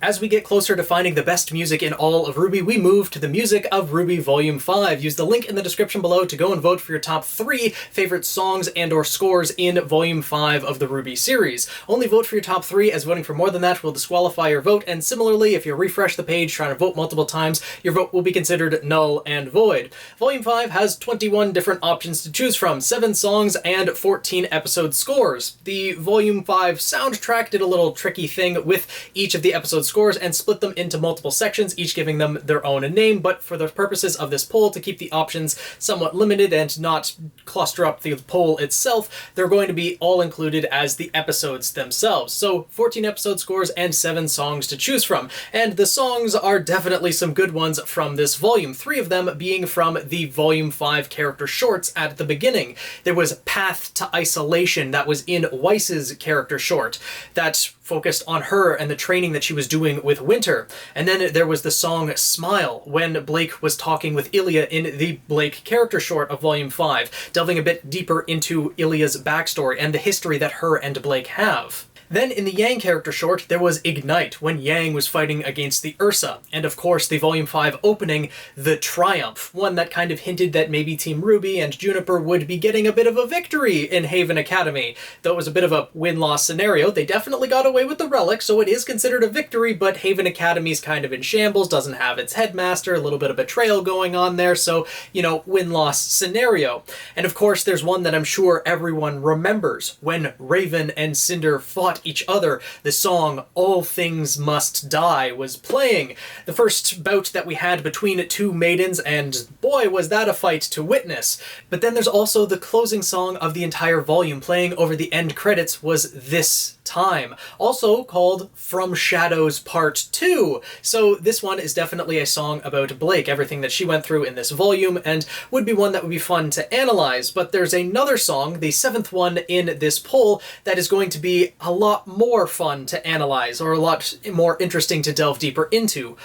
As we get closer to finding the best music in all of RWBY, we move to the music of RWBY Volume 5. Use the link in the description below to go and vote for your top 3 favorite songs and or scores in Volume 5 of the RWBY series. Only vote for your top 3, as voting for more than that will disqualify your vote, and similarly, if you refresh the page trying to vote multiple times, your vote will be considered null and void. Volume 5 has 21 different options to choose from, 7 songs and 14 episode scores. The Volume 5 soundtrack did a little tricky thing with each of the episode scores and split them into multiple sections, each giving them their own name, but for the purposes of this poll, to keep the options somewhat limited and not cluster up the poll itself, they're going to be all included as the episodes themselves. So 14 episode scores and 7 songs to choose from. And the songs are definitely some good ones from this volume, 3 of them being from the Volume 5 character shorts at the beginning. There was Path to Isolation, that was in Weiss's character short, that focused on her and the training that she was doing with Winter. And then there was the song Smile, when Blake was talking with Ilya in the Blake character short of Volume 5, delving a bit deeper into Ilya's backstory and the history that her and Blake have. Then in the Yang character short, there was Ignite, when Yang was fighting against the Ursa. And of course, the Volume 5 opening, The Triumph, one that kind of hinted that maybe Team RWBY and Juniper would be getting a bit of a victory in Haven Academy. Though it was a bit of a win-loss scenario, they definitely got away with the relic, so it is considered a victory, but Haven Academy's kind of in shambles, doesn't have its headmaster, a little bit of betrayal going on there, so, you know, win-loss scenario. And of course, there's one that I'm sure everyone remembers, when Raven and Cinder fought each other. The song All Things Must Die was playing. The first bout that we had between two maidens, and boy was that a fight to witness. But then there's also the closing song of the entire volume. Playing over the end credits was This Time, also called From Shadows Part 2. So this one is definitely a song about Blake, everything that she went through in this volume, and would be one that would be fun to analyze. But there's another song, the 7th one in this poll, that is going to be a lot more fun to analyze, or a lot more interesting to delve deeper into.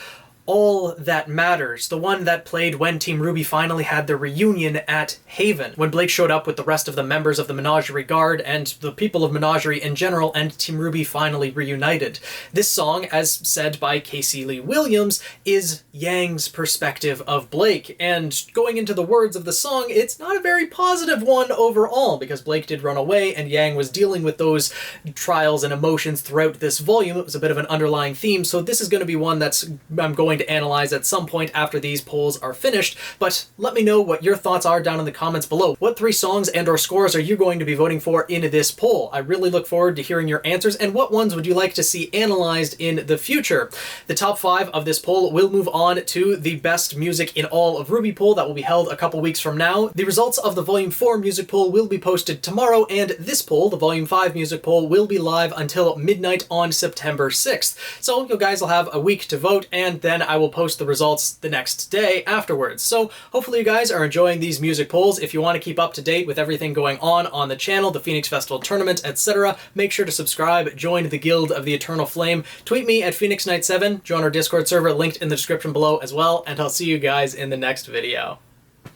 All That Matters, the one that played when Team RWBY finally had their reunion at Haven, when Blake showed up with the rest of the members of the Menagerie Guard and the people of Menagerie in general, and Team RWBY finally reunited. This song, as said by Casey Lee Williams, is Yang's perspective of Blake, and going into the words of the song, it's not a very positive one overall, because Blake did run away and Yang was dealing with those trials and emotions throughout this volume. It was a bit of an underlying theme, so this is going to be one that's I'm going to analyze at some point after these polls are finished, but let me know what your thoughts are down in the comments below. What 3 songs and or scores are you going to be voting for in this poll? I really look forward to hearing your answers, and what ones would you like to see analyzed in the future? The top 5 of this poll will move on to the best music in all of RWBY poll that will be held a couple weeks from now. The results of the Volume 4 music poll will be posted tomorrow, and this poll, the Volume 5 music poll, will be live until midnight on September 6th. So you guys will have a week to vote, and then I will post the results the next day afterwards. So hopefully you guys are enjoying these music polls. If you want to keep up to date with everything going on the channel, the Phoenix Festival Tournament, etc., make sure to subscribe, join the Guild of the Eternal Flame, tweet me at PhoenixKnight7, join our Discord server linked in the description below as well, and I'll see you guys in the next video.